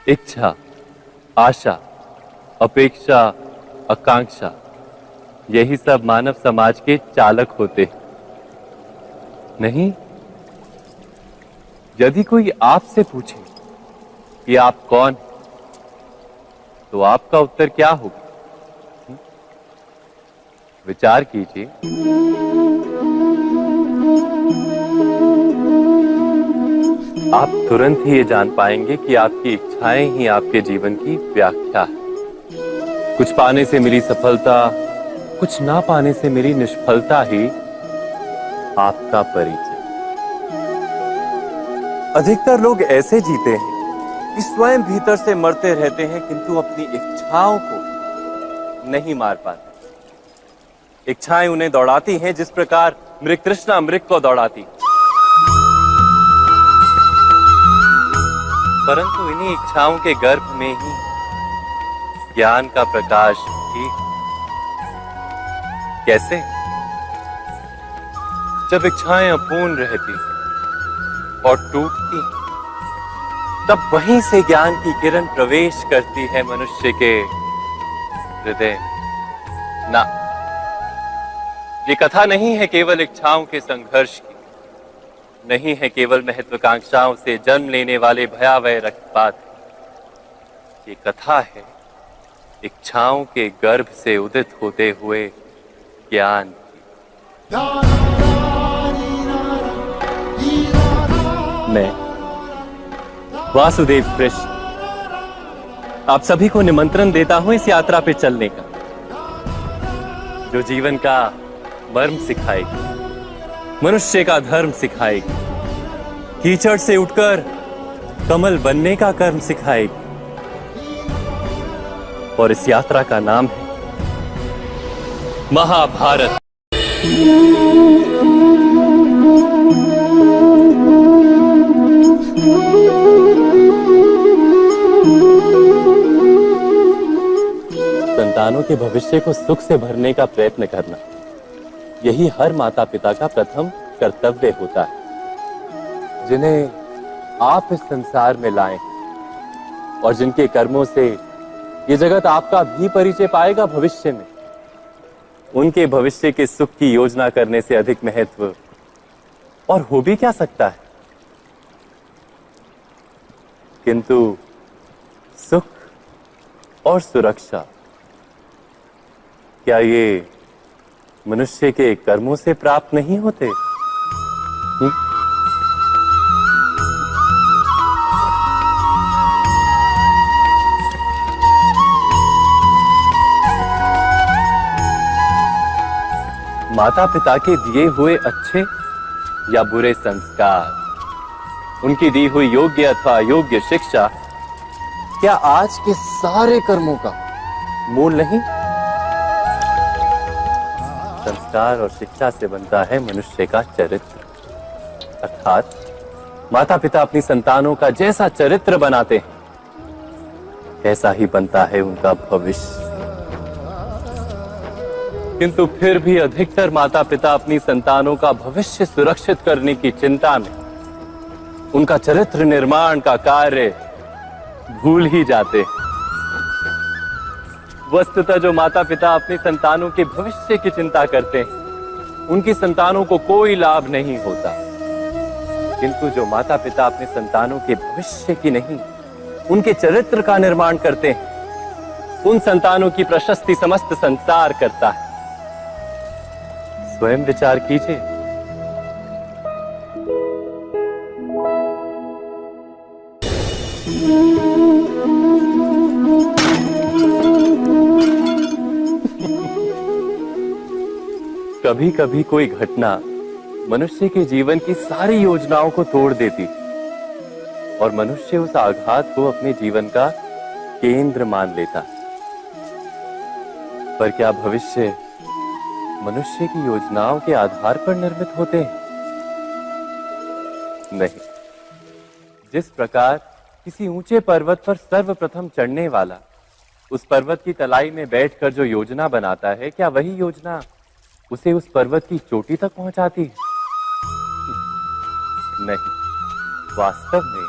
इच्छा, आशा, अपेक्षा, आकांक्षा, यही सब मानव समाज के चालक होते हैं। नहीं, यदि कोई आपसे पूछे कि आप कौन हैं, तो आपका उत्तर क्या होगा? विचार कीजिए। आप तुरंत ही ये जान पाएंगे कि आपकी इच्छाएं ही आपके जीवन की व्याख्या है। कुछ पाने से मिली सफलता, कुछ ना पाने से मिली निष्फलता ही आपका परिचय। अधिकतर लोग ऐसे जीते हैं कि स्वयं भीतर से मरते रहते हैं, किंतु अपनी इच्छाओं को नहीं मार पाते। इच्छाएं उन्हें दौड़ाती हैं जिस प्रकार मृग तृष्णा मृग को दौड़ाती। परंतु इन्हीं इच्छाओं के गर्भ में ही ज्ञान का प्रकाश भी। कैसे? जब इच्छाएं अपूर्ण रहती और टूटती, तब वहीं से ज्ञान की किरण प्रवेश करती है मनुष्य के हृदय। ना, ये कथा नहीं है केवल इच्छाओं के संघर्ष की, नहीं है केवल महत्वाकांक्षाओं से जन्म लेने वाले भयावह रक्तपात। ये कथा है इच्छाओं के गर्भ से उदित होते हुए ज्ञान की। मैं वासुदेव कृष्ण आप सभी को निमंत्रण देता हूं इस यात्रा पे चलने का, जो जीवन का मर्म सिखाएगी, मनुष्य का धर्म सिखाएगी, कीचड़ से उठकर कमल बनने का कर्म सिखाएगी। और इस यात्रा का नाम है महाभारत। संतानों के भविष्य को सुख से भरने का प्रयत्न करना, यही हर माता पिता का प्रथम कर्तव्य होता है, जिन्हें आप इस संसार में लाए और जिनके कर्मों से ये जगत आपका भी परिचय पाएगा भविष्य में। उनके भविष्य के सुख की योजना करने से अधिक महत्व और हो भी क्या सकता है। किंतु सुख और सुरक्षा, क्या ये मनुष्य के कर्मों से प्राप्त नहीं होते? माता पिता के दिए हुए अच्छे या बुरे संस्कार, उनकी दी हुई योग्य अथवा अयोग्य शिक्षा, क्या आज के सारे कर्मों का मूल नहीं? संस्कार और शिक्षा से बनता है मनुष्य का चरित्र। अर्थात माता पिता अपनी संतानों का जैसा चरित्र बनाते हैं, ऐसा ही बनता है उनका भविष्य। किंतु फिर भी अधिकतर माता पिता अपनी संतानों का भविष्य सुरक्षित करने की चिंता में उनका चरित्र निर्माण का कार्य भूल ही जाते हैं। वस्तुतः जो माता पिता अपनी संतानों के भविष्य की चिंता करते हैं, उनकी संतानों को कोई लाभ नहीं होता। किंतु जो माता पिता अपने संतानों के भविष्य की नहीं, उनके चरित्र का निर्माण करते हैं, उन संतानों की प्रशस्ति समस्त संसार करता है। स्वयं विचार कीजिए। कभी कभी कोई घटना मनुष्य के जीवन की सारी योजनाओं को तोड़ देती और मनुष्य उस आघात को अपने जीवन का केंद्र मान लेता। पर क्या भविष्य मनुष्य की योजनाओं के आधार पर निर्मित होते हैं? नहीं। जिस प्रकार किसी ऊंचे पर्वत पर सर्वप्रथम चढ़ने वाला उस पर्वत की तलाई में बैठकर जो योजना बनाता है, क्या वही योजना उसे उस पर्वत की चोटी तक पहुंचाती है? नहीं। वास्तव में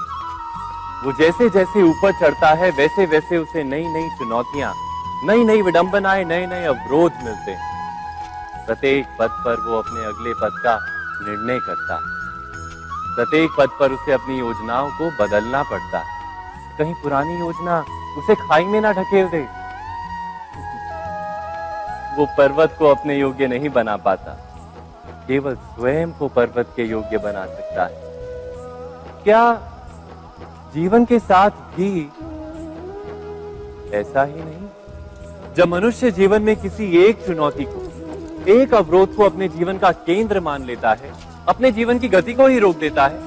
वो जैसे जैसे ऊपर चढ़ता है वैसे वैसे उसे नई नई चुनौतियां, नई नई विडंबनाएं, नए नए अवरोध मिलते हैं। प्रत्येक पद पर वो अपने अगले पद का निर्णय करता है। प्रत्येक पद पर उसे अपनी योजनाओं को बदलना पड़ता है। कहीं पुरानी योजना उसे खाई में ना ढकेल दे। वो पर्वत को अपने योग्य नहीं बना पाता, केवल स्वयं को पर्वत के योग्य बना सकता है। क्या जीवन के साथ भी ऐसा ही नहीं? जब मनुष्य जीवन में किसी एक चुनौती को, एक अवरोध को अपने जीवन का केंद्र मान लेता है, अपने जीवन की गति को ही रोक देता है,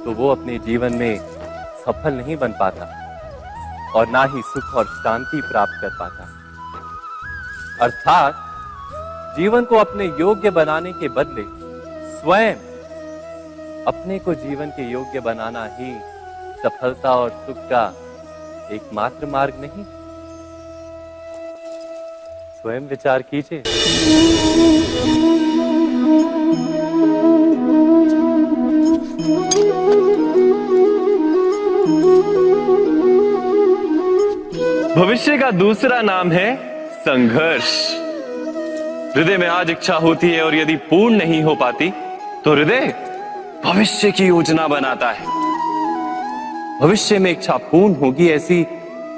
तो वो अपने जीवन में सफल नहीं बन पाता और ना ही सुख और शांति प्राप्त कर पाता। अर्थात जीवन को अपने योग्य बनाने के बदले स्वयं अपने को जीवन के योग्य बनाना ही सफलता और सुख का एकमात्र मार्ग नहीं। स्वयं विचार कीजिए। भविष्य का दूसरा नाम है संघर्ष। हृदय में आज इच्छा होती है और यदि पूर्ण नहीं हो पाती तो हृदय भविष्य की योजना बनाता है। भविष्य में इच्छा पूर्ण होगी ऐसी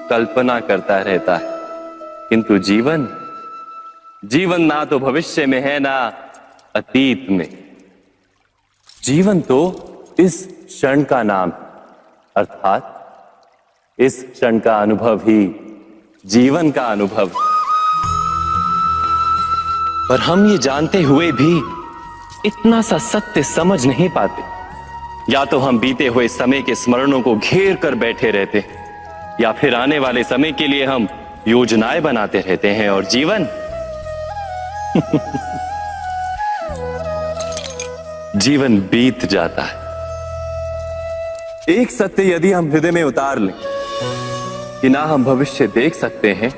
कल्पना करता रहता है, किंतु जीवन ना तो भविष्य में है ना अतीत में। जीवन तो इस क्षण का नाम, अर्थात इस क्षण का अनुभव ही जीवन का अनुभव। पर हम ये जानते हुए भी इतना सा सत्य समझ नहीं पाते। या तो हम बीते हुए समय के स्मरणों को घेर कर बैठे रहते, या फिर आने वाले समय के लिए हम योजनाएं बनाते रहते हैं और जीवन जीवन बीत जाता है। एक सत्य यदि हम हृदय में उतार लें कि ना हम भविष्य देख सकते हैं,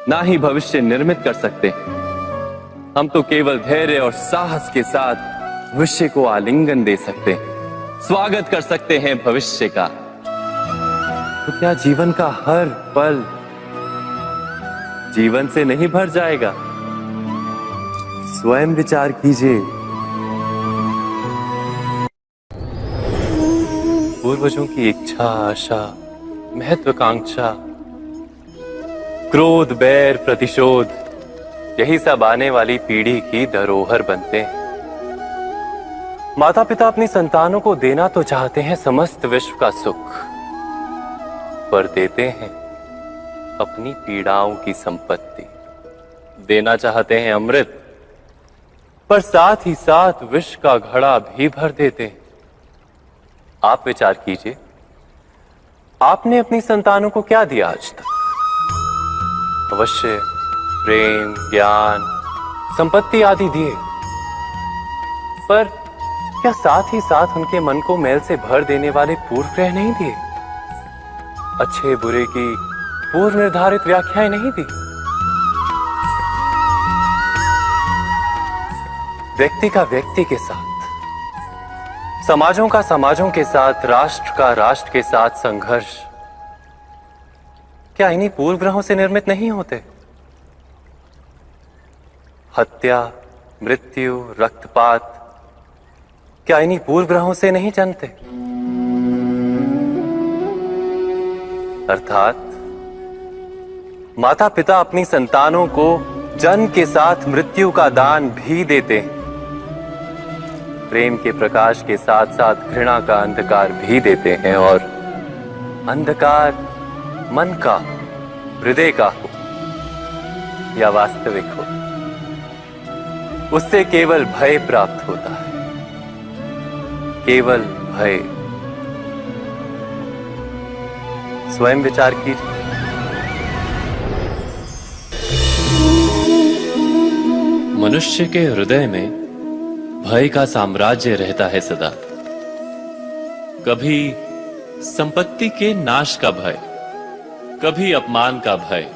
ना ही भविष्य निर्मित कर सकते हैं, हम तो केवल धैर्य और साहस के साथ भविष्य को आलिंगन दे सकते हैं, स्वागत कर सकते हैं भविष्य का। तो क्या जीवन का हर पल जीवन से नहीं भर जाएगा? स्वयं विचार कीजिए। पूर्वजों की इच्छा, आशा, महत्वाकांक्षा, क्रोध, बैर, प्रतिशोध, यही सब आने वाली पीढ़ी की धरोहर बनते हैं। माता पिता अपनी संतानों को देना तो चाहते हैं समस्त विश्व का सुख, पर देते हैं अपनी पीड़ाओं की संपत्ति। देना चाहते हैं अमृत, पर साथ ही साथ विष का घड़ा भी भर देते हैं। आप विचार कीजिए, आपने अपनी संतानों को क्या दिया आज तक? अवश्य प्रेम, ज्ञान, संपत्ति आदि दिए, पर क्या साथ ही साथ उनके मन को मैल से भर देने वाले पूर्व ग्रह नहीं दिए? अच्छे बुरे की पूर्व निर्धारित व्याख्याएं नहीं दी? व्यक्ति का व्यक्ति के साथ, समाजों का समाजों के साथ, राष्ट्र का राष्ट्र के साथ संघर्ष क्या इन्हीं पूर्व ग्रहों से निर्मित नहीं होते? हत्या, मृत्यु, रक्तपात क्या इन्हीं पूर्व ग्रहों से नहीं जन्मते? अर्थात माता पिता अपनी संतानों को जन्म के साथ मृत्यु का दान भी देते हैं। प्रेम के प्रकाश के साथ साथ घृणा का अंधकार भी देते हैं, और अंधकार मन का, हृदय का हो या वास्तविक हो, उससे केवल भय प्राप्त होता है, केवल भय। स्वयं विचार कीजिए। मनुष्य के हृदय में भय का साम्राज्य रहता है सदा। कभी संपत्ति के नाश का भय, कभी अपमान का भय,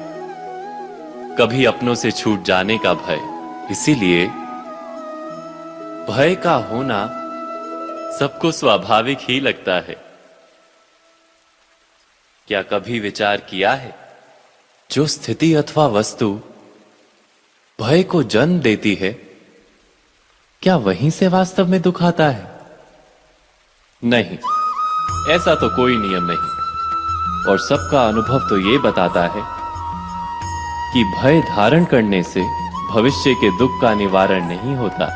कभी अपनों से छूट जाने का भय। इसीलिए भय का होना सबको स्वाभाविक ही लगता है। क्या कभी विचार किया है, जो स्थिति अथवा वस्तु भय को जन्म देती है, क्या वहीं से वास्तव में दुख आता है? नहीं, ऐसा तो कोई नियम नहीं। और सबका अनुभव तो ये बताता है कि भय धारण करने से भविष्य के दुख का निवारण नहीं होता।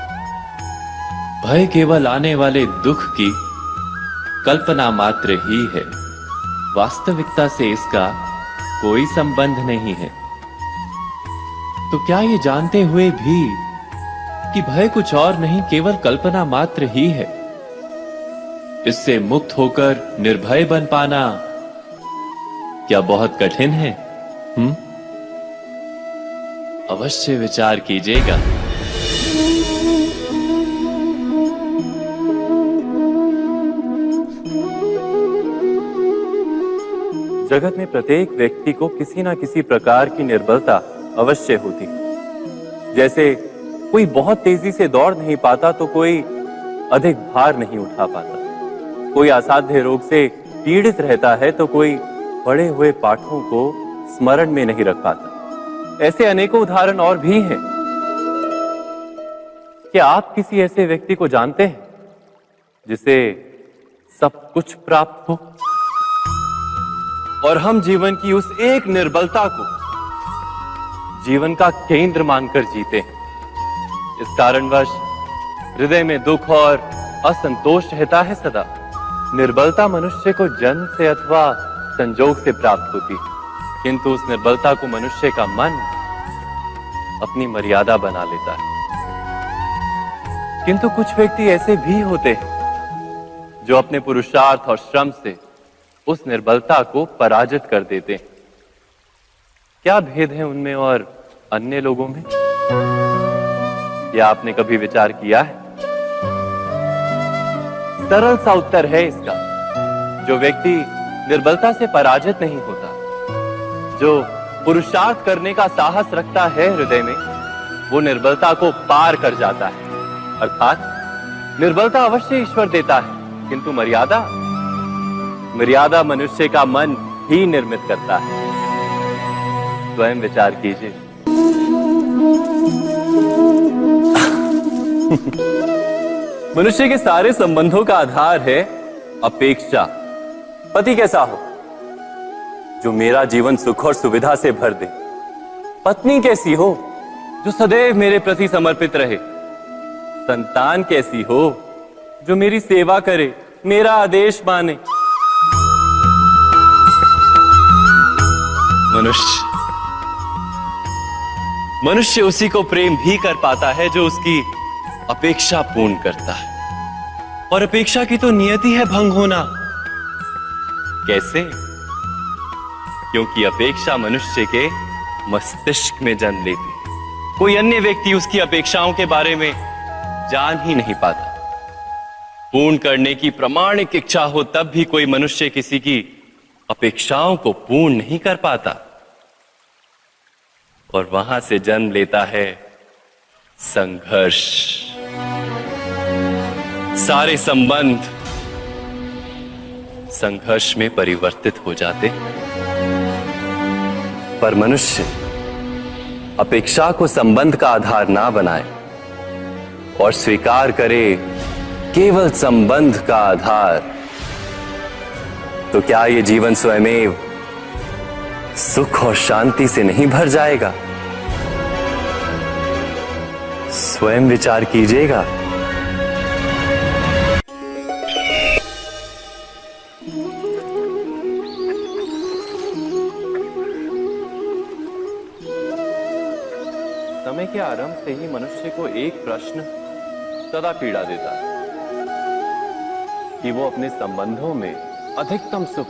भय केवल आने वाले दुख की कल्पना मात्र ही है, वास्तविकता से इसका कोई संबंध नहीं है। तो क्या ये जानते हुए भी कि भय कुछ और नहीं, केवल कल्पना मात्र ही है, इससे मुक्त होकर निर्भय बन पाना क्या बहुत कठिन है? अवश्य विचार कीजिएगा। जगत में प्रत्येक व्यक्ति को किसी ना किसी प्रकार की निर्बलता अवश्य होती है। जैसे कोई बहुत तेजी से दौड़ नहीं पाता तो कोई अधिक भार नहीं उठा पाता, कोई असाध्य रोग से पीड़ित रहता है तो कोई पढ़े हुए पाठों को स्मरण में नहीं रख पाता। ऐसे अनेकों उदाहरण और भी हैं। क्या आप किसी ऐसे व्यक्ति को जानते हैं जिसे सब कुछ प्राप्त हो और हम जीवन की उस एक निर्बलता को जीवन का केंद्र मानकर जीते हैं? इस कारणवश हृदय में दुख और असंतोष रहता है सदा। निर्बलता मनुष्य को जन्म से अथवा संजोग से प्राप्त होती है, किंतु उस निर्बलता को मनुष्य का मन अपनी मर्यादा बना लेता है। किंतु कुछ व्यक्ति ऐसे भी होते हैं जो अपने पुरुषार्थ और श्रम से उस निर्बलता को पराजित कर देते हैं। क्या भेद है उनमें और अन्य लोगों में? यह आपने कभी विचार किया है? सरल सा उत्तर है इसका। जो व्यक्ति निर्बलता से पराजित नहीं होता, जो पुरुषार्थ करने का साहस रखता है हृदय में, वो निर्बलता को पार कर जाता है। अर्थात निर्बलता अवश्य ईश्वर देता है, किंतु मर्यादा मनुष्य का मन ही निर्मित करता है। स्वयं विचार कीजिए। मनुष्य के सारे संबंधों का आधार है अपेक्षा। पति कैसा हो जो मेरा जीवन सुख और सुविधा से भर दे, पत्नी कैसी हो जो सदैव मेरे प्रति समर्पित रहे, संतान कैसी हो जो मेरी सेवा करे, मेरा आदेश माने। मनुष्य उसी को प्रेम भी कर पाता है जो उसकी अपेक्षा पूर्ण करता है। और अपेक्षा की तो नियति है भंग होना। कैसे? क्योंकि अपेक्षा मनुष्य के मस्तिष्क में जन्म लेती है। कोई अन्य व्यक्ति उसकी अपेक्षाओं के बारे में जान ही नहीं पाता। पूर्ण करने की प्रामाणिक इच्छा हो तब भी कोई मनुष्य किसी की अपेक्षाओं को पूर्ण नहीं कर पाता, और वहां से जन्म लेता है संघर्ष। सारे संबंध संघर्ष में परिवर्तित हो जाते। पर मनुष्य अपेक्षा को संबंध का आधार ना बनाए और स्वीकार करे केवल संबंध का आधार, तो क्या ये जीवन स्वयमेव सुख और शांति से नहीं भर जाएगा? स्वयं विचार कीजिएगा। समय के आरंभ से ही मनुष्य को एक प्रश्न सदा पीड़ा देता है कि वो अपने संबंधों में अधिकतम सुख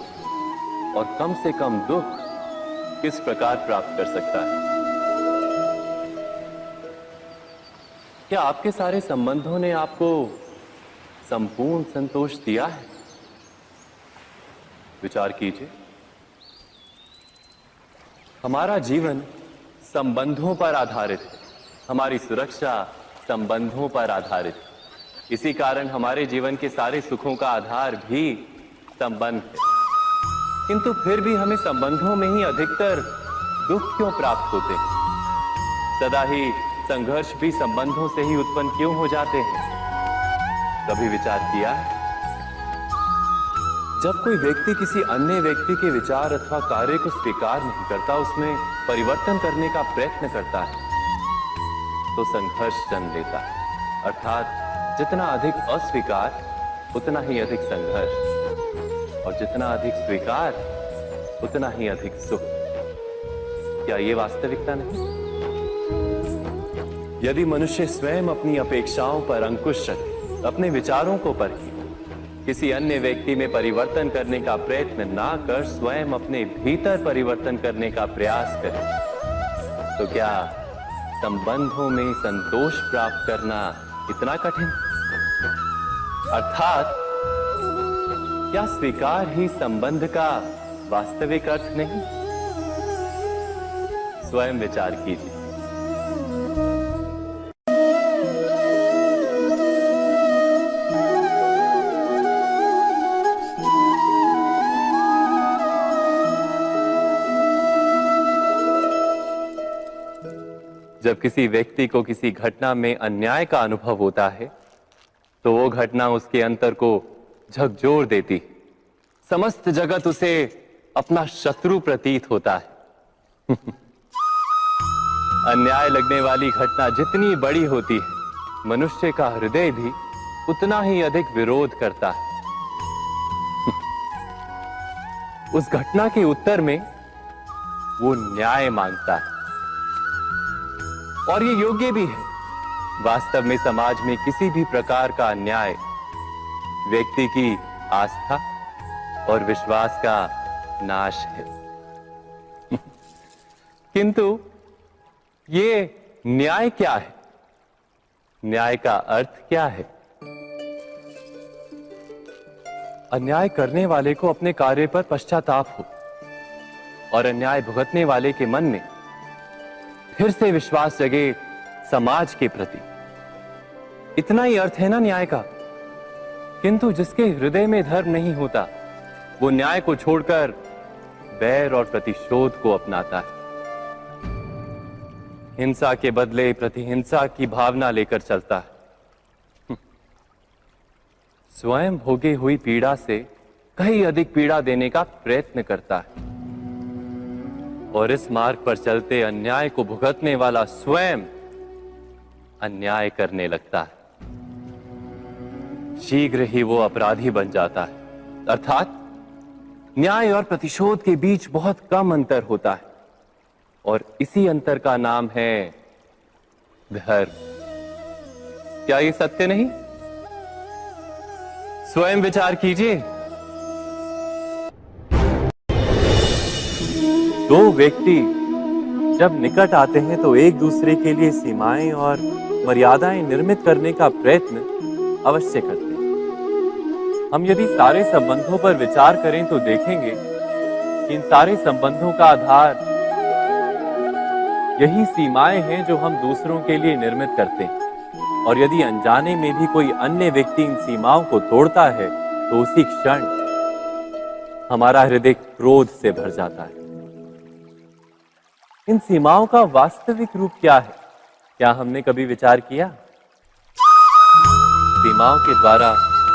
और कम से कम दुख किस प्रकार प्राप्त कर सकता है। क्या आपके सारे संबंधों ने आपको संपूर्ण संतोष दिया है? विचार कीजिए। हमारा जीवन संबंधों पर आधारित है, हमारी सुरक्षा संबंधों पर आधारित है। इसी कारण हमारे जीवन के सारे सुखों का आधार भी संबंध है। किंतु फिर भी हमें संबंधों में ही अधिकतर दुख क्यों प्राप्त होते हैं? सदा ही संघर्ष भी संबंधों से ही उत्पन्न क्यों हो जाते हैं? कभी विचार किया है? जब कोई व्यक्ति किसी अन्य व्यक्ति के विचार अथवा कार्य को स्वीकार नहीं करता, उसमें परिवर्तन करने का प्रयत्न करता है, तो संघर्ष जन्म लेता है। अर्थात जितना अधिक अस्वीकार उतना ही अधिक संघर्ष, और जितना अधिक स्वीकार उतना ही अधिक सुख। क्या ये वास्तविकता नहीं? यदि मनुष्य स्वयं अपनी अपेक्षाओं पर अंकुश रखे, अपने विचारों को परखे, किसी अन्य व्यक्ति में परिवर्तन करने का प्रयत्न ना कर स्वयं अपने भीतर परिवर्तन करने का प्रयास करे, तो क्या संबंधों में संतोष प्राप्त करना इतना कठिन? अर्थात क्या स्वीकार ही संबंध का वास्तविक अर्थ नहीं? स्वयं विचार कीजिए। जब किसी व्यक्ति को किसी घटना में अन्याय का अनुभव होता है, तो वो घटना उसके अंतर को झकझोर देती। समस्त जगत उसे अपना शत्रु प्रतीत होता है। अन्याय लगने वाली घटना जितनी बड़ी होती है, मनुष्य का हृदय भी उतना ही अधिक विरोध करता है। उस घटना के उत्तर में वो न्याय मांगता है, और ये योग्य भी है। वास्तव में समाज में किसी भी प्रकार का अन्याय व्यक्ति की आस्था और विश्वास का नाश है। किंतु ये न्याय क्या है? न्याय का अर्थ क्या है? अन्याय करने वाले को अपने कार्य पर पश्चाताप हो, और अन्याय भुगतने वाले के मन में फिर से विश्वास जगे समाज के प्रति। इतना ही अर्थ है ना न्याय का। किंतु जिसके हृदय में धर्म नहीं होता, वो न्याय को छोड़कर बैर और प्रतिशोध को अपनाता है। हिंसा के बदले प्रतिहिंसा की भावना लेकर चलता है। स्वयं भोगी हुई पीड़ा से कहीं अधिक पीड़ा देने का प्रयत्न करता है, और इस मार्ग पर चलते अन्याय को भुगतने वाला स्वयं अन्याय करने लगता है। शीघ्र ही वो अपराधी बन जाता है। अर्थात न्याय और प्रतिशोध के बीच बहुत कम अंतर होता है, और इसी अंतर का नाम है धर्म। क्या ये सत्य नहीं? स्वयं विचार कीजिए। दो व्यक्ति जब निकट आते हैं तो एक दूसरे के लिए सीमाएं और मर्यादाएं निर्मित करने का प्रयत्न अवश्य करते हैं। हम यदि सारे संबंधों पर विचार करें तो देखेंगे कि इन सारे संबंधों का आधार यही सीमाएं हैं जो हम दूसरों के लिए निर्मित करते हैं। और यदि अनजाने में भी कोई अन्य व्यक्ति इन सीमाओं को तोड़ता है, तो उसी क्षण हमारा हृदय क्रोध से भर जाता है। इन सीमाओं का वास्तविक रूप क्या है? क्या हमने कभी विचार किया? सीमाओं के द्वारा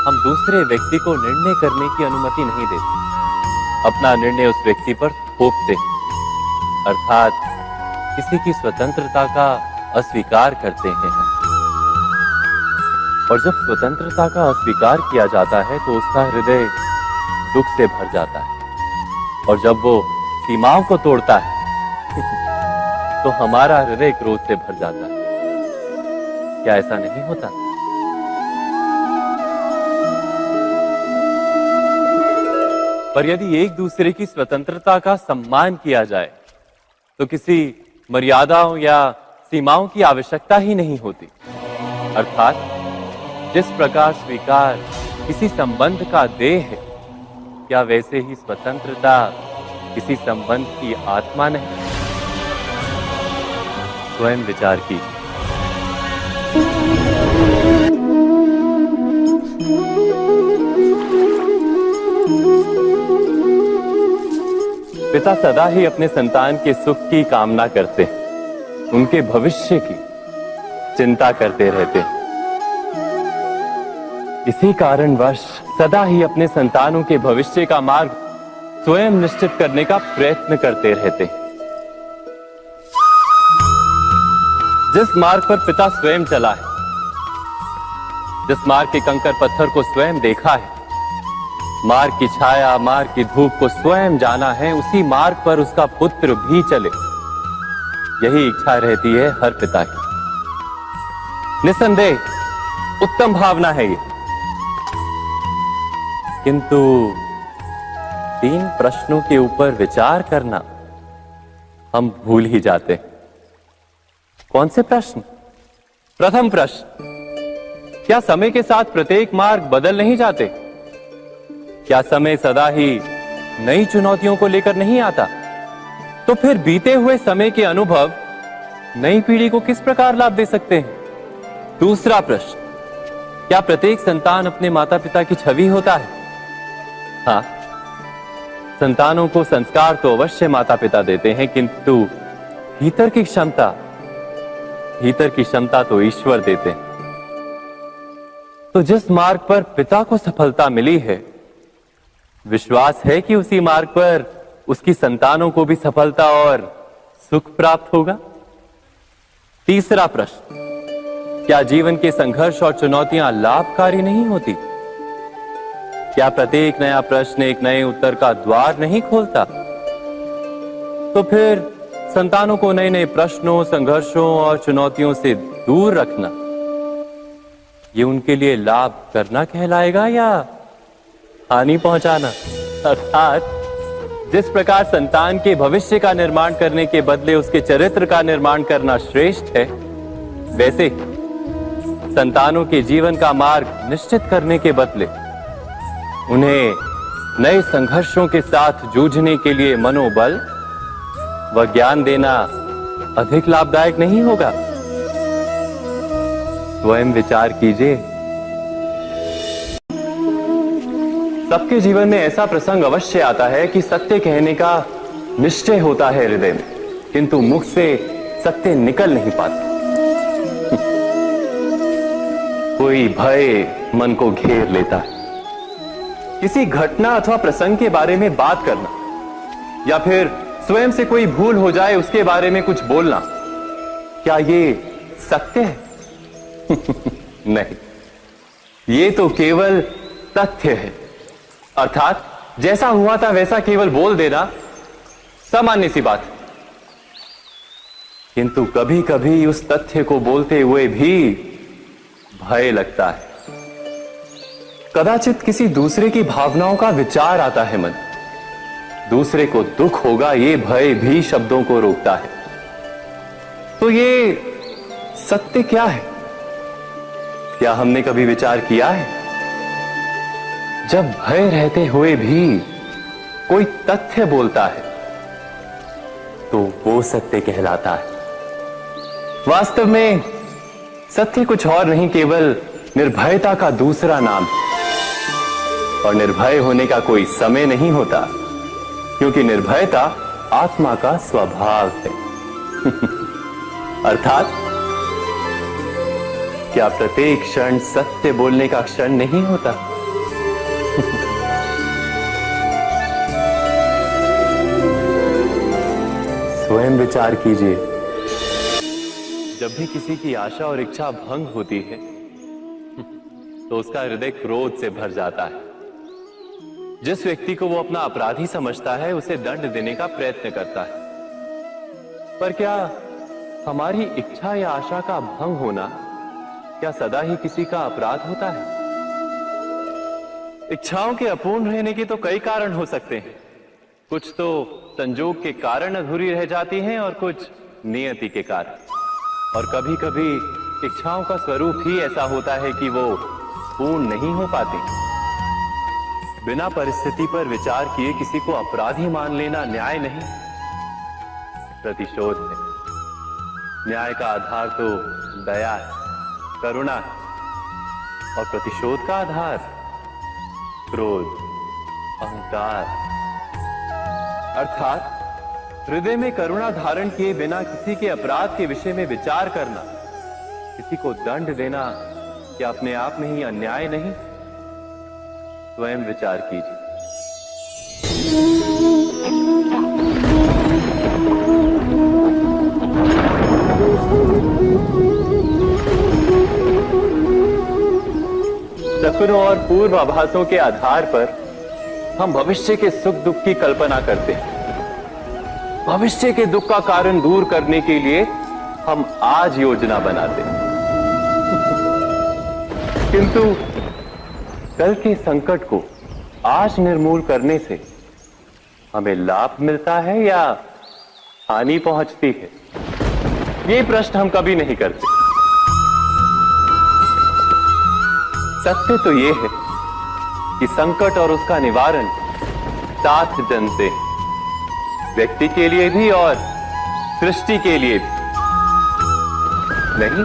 हम दूसरे व्यक्ति को निर्णय करने की अनुमति नहीं देते, अपना निर्णय उस व्यक्ति पर थोपते हैं। अर्थात किसी की स्वतंत्रता का अस्वीकार करते हैं। और जब स्वतंत्रता का अस्वीकार किया जाता है तो उसका हृदय दुख से भर जाता है, और जब वो सीमाओं को तोड़ता है तो हमारा हृदय क्रोध से भर जाता है। क्या ऐसा नहीं होता? पर यदि एक दूसरे की स्वतंत्रता का सम्मान किया जाए तो किसी मर्यादाओं या सीमाओं की आवश्यकता ही नहीं होती। अर्थात जिस प्रकार स्वीकार किसी संबंध का देह है, क्या वैसे ही स्वतंत्रता किसी संबंध की आत्मा नहीं? स्वयं विचार कीजिए। पिता सदा ही अपने संतान के सुख की कामना करते हैं, उनके भविष्य की चिंता करते रहते हैं। इसी कारणवश सदा ही अपने संतानों के भविष्य का मार्ग स्वयं निश्चित करने का प्रयत्न करते रहते हैं। जिस मार्ग पर पिता स्वयं चला है, जिस मार्ग के कंकर पत्थर को स्वयं देखा है, मार्ग की छाया, मार्ग की धूप को स्वयं जाना है, उसी मार्ग पर उसका पुत्र भी चले, यही इच्छा रहती है हर पिता की। निस्संदेह उत्तम भावना है ये, किंतु 3 प्रश्नों के ऊपर विचार करना हम भूल ही जाते हैं। कौन से प्रश्न? प्रथम प्रश्न, क्या समय के साथ प्रत्येक मार्ग बदल नहीं जाते? क्या समय सदा ही नई चुनौतियों को लेकर नहीं आता? तो फिर बीते हुए समय के अनुभव नई पीढ़ी को किस प्रकार लाभ दे सकते हैं? दूसरा प्रश्न, क्या प्रत्येक संतान अपने माता पिता की छवि होता है? हाँ, संतानों को संस्कार तो अवश्य माता पिता देते हैं, किंतु भीतर की क्षमता तो ईश्वर देते हैं। तो जिस मार्ग पर पिता को सफलता मिली है, विश्वास है कि उसी मार्ग पर उसकी संतानों को भी सफलता और सुख प्राप्त होगा। तीसरा प्रश्न, क्या जीवन के संघर्ष और चुनौतियां लाभकारी नहीं होती? क्या प्रत्येक नया प्रश्न एक नए उत्तर का द्वार नहीं खोलता? तो फिर संतानों को नए नए प्रश्नों, संघर्षों और चुनौतियों से दूर रखना, ये उनके लिए लाभ करना कहलाएगा या हानि पहुंचाना? अर्थात जिस प्रकार संतान के भविष्य का निर्माण करने के बदले उसके चरित्र का निर्माण करना श्रेष्ठ है, वैसे संतानों के जीवन का मार्ग निश्चित करने के बदले उन्हें नए संघर्षों के साथ जूझने के लिए मनोबल व ज्ञान देना अधिक लाभदायक नहीं होगा? स्वयं विचार कीजिए। सबके जीवन में ऐसा प्रसंग अवश्य आता है कि सत्य कहने का निश्चय होता है हृदय में, किंतु मुख से सत्य निकल नहीं पाता। कोई भय मन को घेर लेता है। किसी घटना अथवा प्रसंग के बारे में बात करना या फिर स्वयं से कोई भूल हो जाए उसके बारे में कुछ बोलना, क्या ये सत्य है? नहीं, ये तो केवल तथ्य है। अर्थात जैसा हुआ था वैसा केवल बोल देना सामान्य सी बात है। किंतु कभी कभी उस तथ्य को बोलते हुए भी भय लगता है। कदाचित किसी दूसरे की भावनाओं का विचार आता है मन, दूसरे को दुख होगा, ये भय भी शब्दों को रोकता है। तो ये सत्य क्या है? क्या हमने कभी विचार किया है? जब भय रहते हुए भी कोई तथ्य बोलता है तो वो सत्य कहलाता है। वास्तव में सत्य कुछ और नहीं, केवल निर्भयता का दूसरा नाम है। और निर्भय होने का कोई समय नहीं होता, क्योंकि निर्भयता आत्मा का स्वभाव है। अर्थात क्या प्रत्येक क्षण सत्य बोलने का क्षण नहीं होता? स्वयं विचार कीजिए। जब भी किसी की आशा और इच्छा भंग होती है तो उसका हृदय क्रोध से भर जाता है। जिस व्यक्ति को वो अपना अपराधी समझता है उसे दंड देने का प्रयत्न करता है। पर क्या हमारी इच्छा या आशा का भंग होना क्या सदा ही किसी का अपराध होता है? इच्छाओं के अपूर्ण रहने के तो कई कारण हो सकते हैं। कुछ तो संजोग के कारण अधूरी रह जाती हैं और कुछ नियति के कारण। और कभी कभी इच्छाओं का स्वरूप ही ऐसा होता है कि वो पूर्ण नहीं हो पाती। बिना परिस्थिति पर विचार किए किसी को अपराधी मान लेना न्याय नहीं, प्रतिशोध है। न्याय का आधार तो दया है, करुणा है, और प्रतिशोध का आधार क्रोध, अहंकार। अर्थात हृदय में करुणा धारण किए बिना किसी के अपराध के विषय में विचार करना, किसी को दंड देना क्या अपने आप में ही अन्याय नहीं? स्वयं विचार कीजिए। सपनों और पूर्वाभासों के आधार पर हम भविष्य के सुख दुख की कल्पना करते हैं। भविष्य के दुख का कारण दूर करने के लिए हम आज योजना बनाते हैं, किंतु कल के संकट को आज निर्मूल करने से हमें लाभ मिलता है या हानि पहुंचती है? ये प्रश्न हम कभी नहीं करते। सत्य तो यह है कि संकट और उसका निवारण साथ जनते हैं, व्यक्ति के लिए भी और सृष्टि के लिए भी। नहीं,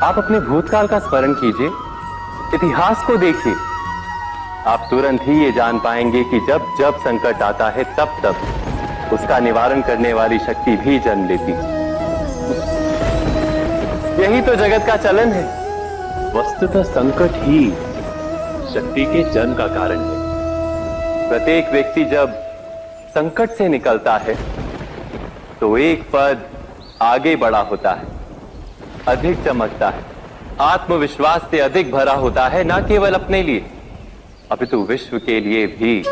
आप अपने भूतकाल का स्मरण कीजिए, इतिहास को देखिए। आप तुरंत ही ये जान पाएंगे कि जब जब संकट आता है तब तब उसका निवारण करने वाली शक्ति भी जन्म लेती है। यही तो जगत का चलन है। वस्तुतः संकट ही शक्ति के जन्म का कारण है। प्रत्येक व्यक्ति जब संकट से निकलता है तो एक पद आगे बढ़ा होता है, अधिक चमकता है, आत्मविश्वास से अधिक भरा होता है, न केवल अपने लिए अपितु विश्व के लिए भी।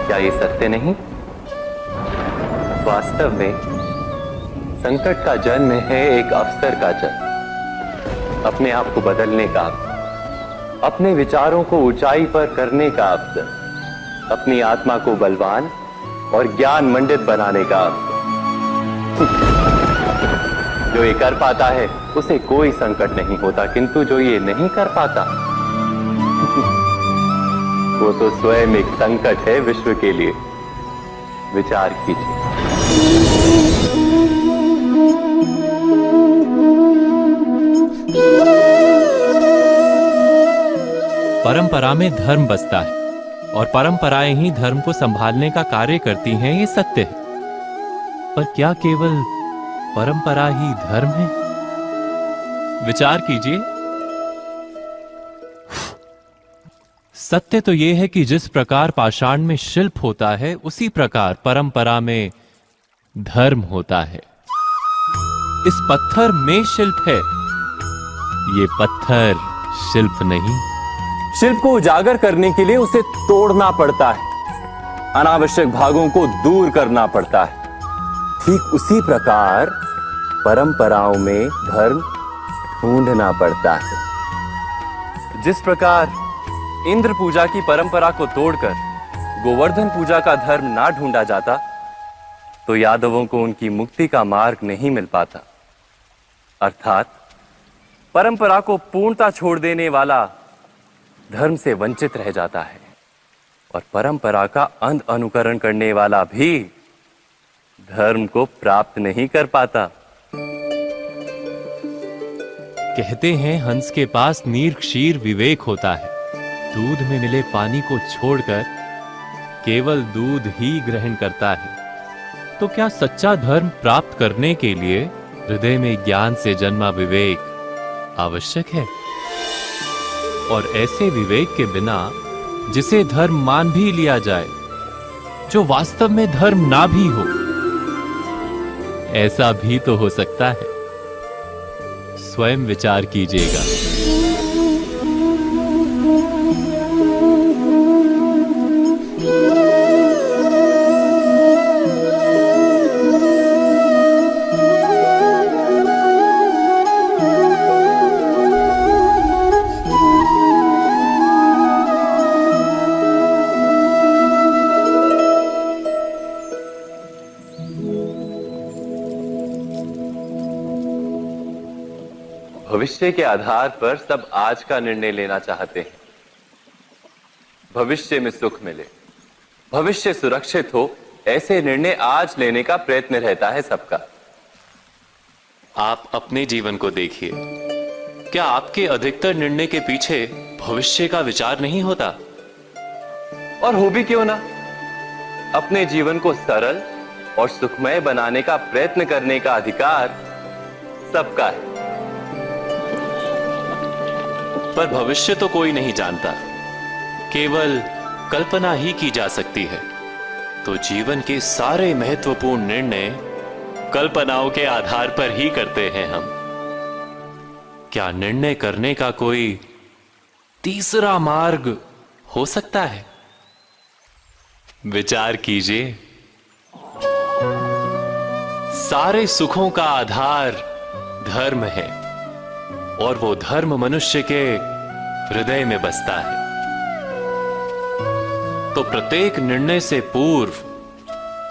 क्या ये सत्य नहीं? वास्तव में संकट का जन्म है एक अवसर का जन्म, अपने आप को बदलने का, अपने विचारों को ऊंचाई पर करने का अवसर, अपनी आत्मा को बलवान और ज्ञान मंडित बनाने का अवसर। जो ये कर पाता है उसे कोई संकट नहीं होता, किंतु जो ये नहीं कर पाता वो तो स्वयं एक संकट है विश्व के लिए। विचार कीजिए। परंपरा में धर्म बसता है और परंपराएं ही धर्म को संभालने का कार्य करती हैं, ये सत्य है। पर क्या केवल परंपरा ही धर्म है? विचार कीजिए। सत्य तो यह है कि जिस प्रकार पाषाण में शिल्प होता है उसी प्रकार परंपरा में धर्म होता है। इस पत्थर में शिल्प है, ये पत्थर शिल्प नहीं। शिल्प को उजागर करने के लिए उसे तोड़ना पड़ता है, अनावश्यक भागों को दूर करना पड़ता है। ठीक उसी प्रकार परंपराओं में धर्म ढूंढना पड़ता है। जिस प्रकार इंद्र पूजा की परंपरा को तोड़कर गोवर्धन पूजा का धर्म ना ढूंढा जाता तो यादवों को उनकी मुक्ति का मार्ग नहीं मिल पाता। अर्थात परंपरा को पूर्णता छोड़ देने वाला धर्म से वंचित रह जाता है और परंपरा का अंध अनुकरण करने वाला भी धर्म को प्राप्त नहीं कर पाता। कहते हैं हंस के पास नीर क्षीर विवेक होता है। दूध में मिले पानी को छोड़कर केवल दूध ही ग्रहण करता है। तो क्या सच्चा धर्म प्राप्त करने के लिए हृदय में ज्ञान से जन्मा विवेक आवश्यक है? और ऐसे विवेक के बिना जिसे धर्म मान भी लिया जाए, जो वास्तव में धर्म ना भी हो, ऐसा भी तो हो सकता है। स्वयं विचार कीजिएगा। भविष्य के आधार पर सब आज का निर्णय लेना चाहते हैं। भविष्य में सुख मिले, भविष्य सुरक्षित हो, ऐसे निर्णय आज लेने का प्रयत्न रहता है सबका। आप अपने जीवन को देखिए, क्या आपके अधिकतर निर्णय के पीछे भविष्य का विचार नहीं होता? और हो भी क्यों ना, अपने जीवन को सरल और सुखमय बनाने का प्रयत्न करने का अधिकार सबका है। पर भविष्य तो कोई नहीं जानता, केवल कल्पना ही की जा सकती है। तो जीवन के सारे महत्वपूर्ण निर्णय कल्पनाओं के आधार पर ही करते हैं हम। क्या निर्णय करने का कोई तीसरा मार्ग हो सकता है? विचार कीजिए। सारे सुखों का आधार धर्म है और वो धर्म मनुष्य के हृदय में बसता है। तो प्रत्येक निर्णय से पूर्व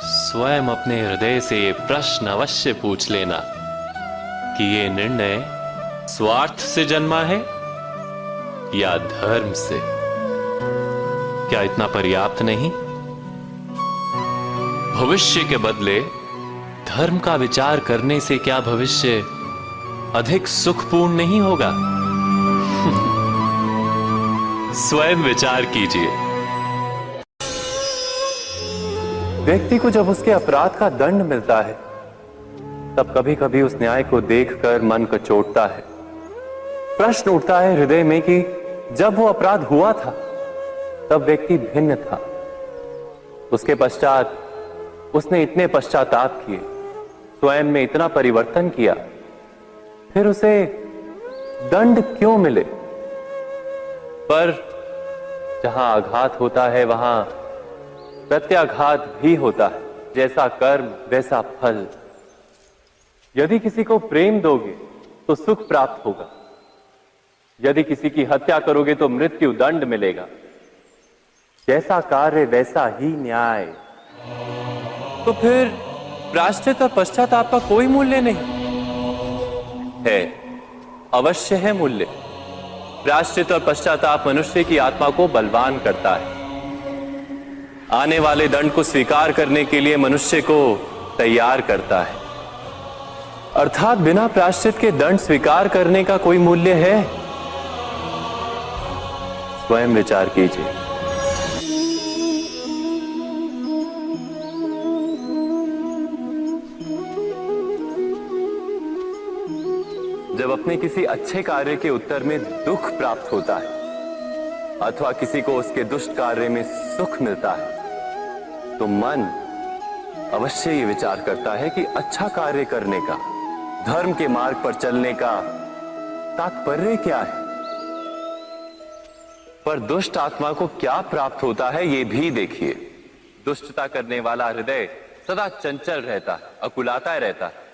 स्वयं अपने हृदय से ये प्रश्न अवश्य पूछ लेना कि ये निर्णय स्वार्थ से जन्मा है या धर्म से। क्या इतना पर्याप्त नहीं? भविष्य के बदले धर्म का विचार करने से क्या भविष्य अधिक सुखपूर्ण नहीं होगा? स्वयं विचार कीजिए। व्यक्ति को जब उसके अपराध का दंड मिलता है, तब कभी कभी उस न्याय को देखकर मन कचोटता है। प्रश्न उठता है हृदय में कि जब वो अपराध हुआ था, तब व्यक्ति भिन्न था। उसके पश्चात उसने इतने पश्चाताप किए, स्वयं में इतना परिवर्तन किया, फिर उसे दंड क्यों मिले? पर जहां आघात होता है, वहां प्रत्याघात भी होता है। जैसा कर्म वैसा फल। यदि किसी को प्रेम दोगे तो सुख प्राप्त होगा, यदि किसी की हत्या करोगे तो मृत्यु दंड मिलेगा। जैसा कार्य वैसा ही न्याय। तो फिर प्रायश्चित और पश्चाताप का कोई मूल्य नहीं है? अवश्य है मूल्य। प्रायश्चित और पश्चाताप मनुष्य की आत्मा को बलवान करता है। आने वाले दंड को स्वीकार करने के लिए मनुष्य को तैयार करता है। अर्थात बिना प्रायश्चित के दंड स्वीकार करने का कोई मूल्य है? स्वयं विचार कीजिए। जब अपने किसी अच्छे कार्य के उत्तर में दुख प्राप्त होता है अथवा किसी को उसके दुष्ट कार्य में सुख मिलता है, तो मन अवश्य ये विचार करता है कि अच्छा कार्य करने का, धर्म के मार्ग पर चलने का तात्पर्य क्या है। पर दुष्ट आत्मा को क्या प्राप्त होता है, ये भी देखिए। दुष्टता करने वाला हृदय सदा चंचल रहता है, अकुलाता रहता है।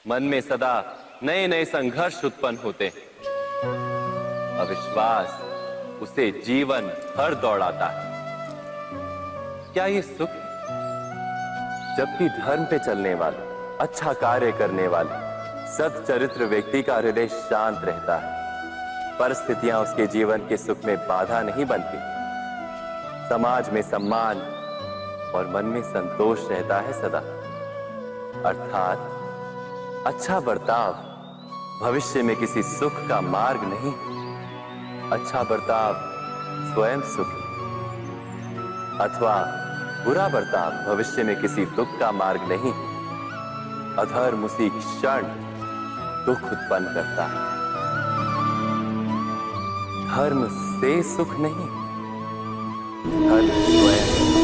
मन में सदा नए नए संघर्ष उत्पन्न होते हैं। अविश्वास उसे जीवन भर दौड़ाता है। क्या ये सुख? जबकि धर्म पे चलने वाले, अच्छा कार्य करने वाले, सच्चरित्र व्यक्ति का हृदय शांत रहता है। परिस्थितियां उसके जीवन के सुख में बाधा नहीं बनती। समाज में सम्मान और मन में संतोष रहता है सदा। अर्थात अच्छा बर्ताव भविष्य में किसी सुख का मार्ग नहीं। अच्छा बर्ताव स्वयं सुख अथवा बुरा बर्ताव भविष्य में किसी दुख का मार्ग नहीं। अधर्म उसी क्षण दुख उत्पन्न करता है। धर्म से सुख नहीं, धर्म स्वयं।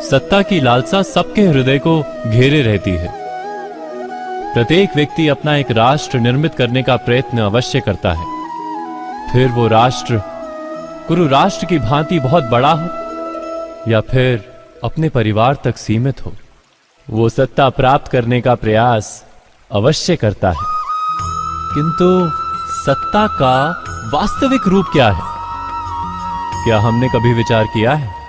सत्ता की लालसा सबके हृदय को घेरे रहती है। प्रत्येक व्यक्ति अपना एक राष्ट्र निर्मित करने का प्रयत्न अवश्य करता है। फिर वो राष्ट्र गुरु राष्ट्र की भांति बहुत बड़ा हो या फिर अपने परिवार तक सीमित हो, वो सत्ता प्राप्त करने का प्रयास अवश्य करता है। किंतु सत्ता का वास्तविक रूप क्या है? क्या हमने कभी विचार किया है?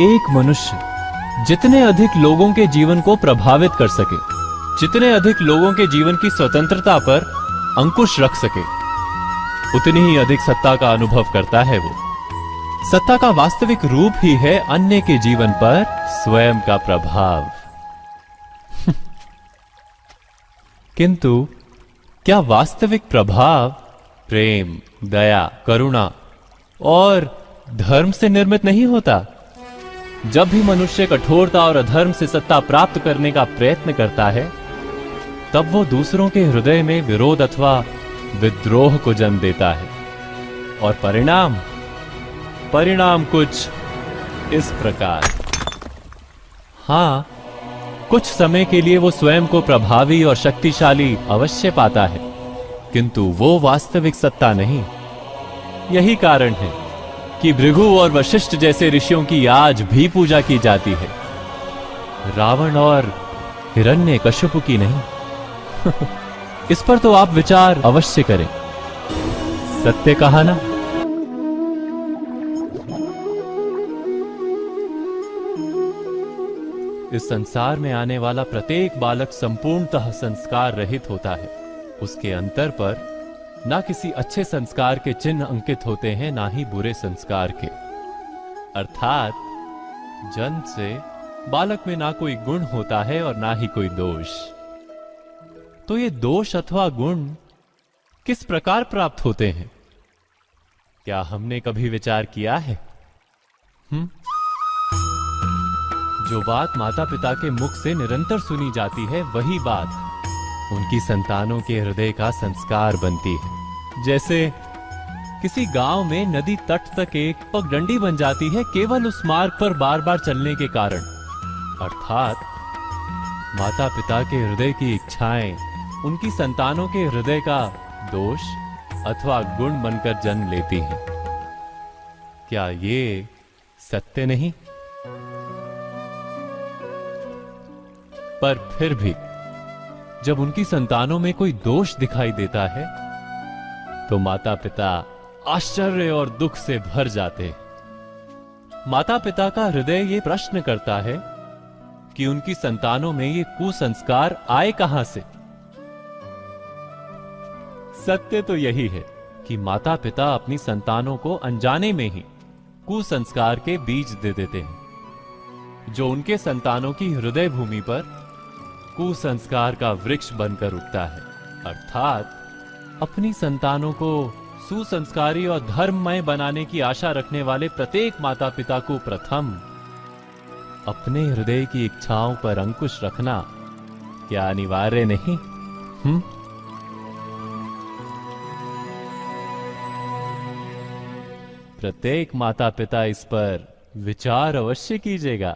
एक मनुष्य जितने अधिक लोगों के जीवन को प्रभावित कर सके, जितने अधिक लोगों के जीवन की स्वतंत्रता पर अंकुश रख सके, उतनी ही अधिक सत्ता का अनुभव करता है वो। सत्ता का वास्तविक रूप ही है अन्य के जीवन पर स्वयं का प्रभाव। किंतु क्या वास्तविक प्रभाव प्रेम, दया, करुणा और धर्म से निर्मित नहीं होता। जब भी मनुष्य कठोरता और अधर्म से सत्ता प्राप्त करने का प्रयत्न करता है, तब वो दूसरों के हृदय में विरोध अथवा विद्रोह को जन्म देता है। और परिणाम कुछ इस प्रकार। हां, कुछ समय के लिए वो स्वयं को प्रभावी और शक्तिशाली अवश्य पाता है, किंतु वो वास्तविक सत्ता नहीं। यही कारण है कि भृगु और वशिष्ठ जैसे ऋषियों की आज भी पूजा की जाती है, रावण और हिरण्यकश्यप की नहीं। इस पर तो आप विचार अवश्य करें। सत्य कहा ना? इस संसार में आने वाला प्रत्येक बालक संपूर्णतः संस्कार रहित होता है। उसके अंतर पर ना किसी अच्छे संस्कार के चिन्ह अंकित होते हैं, ना ही बुरे संस्कार के। अर्थात जन्म से बालक में ना कोई गुण होता है और ना ही कोई दोष। तो ये दोष अथवा गुण किस प्रकार प्राप्त होते हैं? क्या हमने कभी विचार किया है? जो बात माता पिता के मुख से निरंतर सुनी जाती है, वही बात उनकी संतानों के हृदय का संस्कार बनती है। जैसे किसी गांव में नदी तट तक एक पगडंडी बन जाती है, केवल उस मार्ग पर बार बार चलने के कारण। अर्थात माता पिता के हृदय की इच्छाएं उनकी संतानों के हृदय का दोष अथवा गुण बनकर जन्म लेती हैं। क्या ये सत्य नहीं? पर फिर भी जब उनकी संतानों में कोई दोष दिखाई देता है, तो माता पिता आश्चर्य और दुख से भर जाते हैं। माता पिता का हृदय ये प्रश्न करता है कि उनकी संतानों में ये कुसंस्कार आए कहां से। सत्य तो यही है कि माता पिता अपनी संतानों को अनजाने में ही कुसंस्कार के बीज दे देते हैं, जो उनके संतानों की हृदय भूमि पर कुसंस्कार का वृक्ष बनकर उगता है। अर्थात अपनी संतानों को सुसंस्कारी और धर्ममय बनाने की आशा रखने वाले प्रत्येक माता पिता को प्रथम अपने हृदय की इच्छाओं पर अंकुश रखना क्या अनिवार्य नहीं? प्रत्येक माता पिता इस पर विचार अवश्य कीजिएगा।